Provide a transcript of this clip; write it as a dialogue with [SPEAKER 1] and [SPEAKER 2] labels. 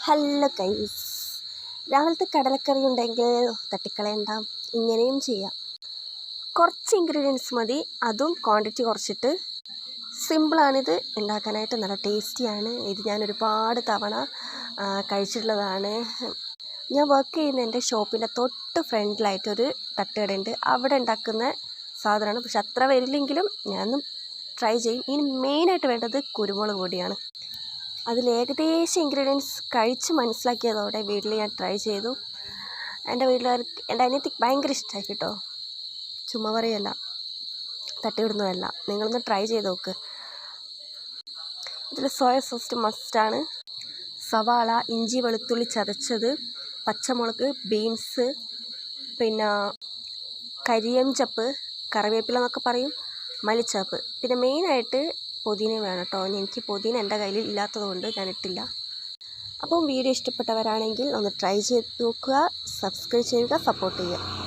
[SPEAKER 1] Hello guys, രാവിലത്തെ കടലക്കറി ഉണ്ടെങ്കിൽ തട്ടിക്കളയണ്ട, ഇങ്ങനെയും ചെയ്യാം. കുറച്ച് ഇൻഗ്രീഡിയൻസ് മതി, അതും ക്വാണ്ടിറ്റി കുറച്ചിട്ട്. സിമ്പിളാണിത് ഉണ്ടാക്കാനായിട്ട്, നല്ല ടേസ്റ്റിയാണ്. ഇത് ഞാൻ ഒരുപാട് തവണ കഴിച്ചിട്ടുള്ളതാണ്. ഞാൻ വർക്ക് ചെയ്യുന്ന എൻ്റെ ഷോപ്പിൻ്റെ തൊട്ട് ഫ്രണ്ടിലായിട്ടൊരു തട്ടുകടയുണ്ട്. അവിടെ ഉണ്ടാക്കുന്ന സാധനമാണ്. പക്ഷെ അത്ര വരില്ലെങ്കിലും ഞാനൊന്നും ട്രൈ ചെയ്യും. ഇനി മെയിനായിട്ട് വേണ്ടത് കുരുമുളക് പൊടിയാണ്. അതിൽ ഏകദേശം ഇൻഗ്രീഡിയൻസ് കഴിച്ച് മനസ്സിലാക്കിയതോടെ വീട്ടിൽ ഞാൻ ട്രൈ ചെയ്തു. എൻ്റെ വീട്ടിലാർക്ക്, എൻ്റെ അനിയത്തിക്ക് ഭയങ്കര ഇഷ്ടമായി കേട്ടോ. ചുമ്മാ പറയല്ല, തട്ടിവിടുന്നതല്ല. നിങ്ങളൊന്ന് ട്രൈ ചെയ്ത് നോക്ക്. ഇതിൽ സോയ സോസ് മസ്റ്റാണ്. സവാള, ഇഞ്ചി വെളുത്തുള്ളി ചതച്ചത്, പച്ചമുളക്, ബീൻസ്, പിന്നെ കരിയഞ്ചപ്പ്, കറിവേപ്പില എന്നൊക്കെ പറയും, മല്ലിച്ചപ്പ്. പിന്നെ മെയിനായിട്ട് പുതിന വേണം കേട്ടോ. എനിക്ക് പുതിന എൻ്റെ കയ്യിൽ ഇല്ലാത്തത് കൊണ്ട് ഞാൻ ഇട്ടില്ല. അപ്പം വീഡിയോ ഇഷ്ടപ്പെട്ടവരാണെങ്കിൽ ഒന്ന് ട്രൈ ചെയ്ത് നോക്കുക, സബ്സ്ക്രൈബ് ചെയ്യുക, സപ്പോർട്ട് ചെയ്യുക.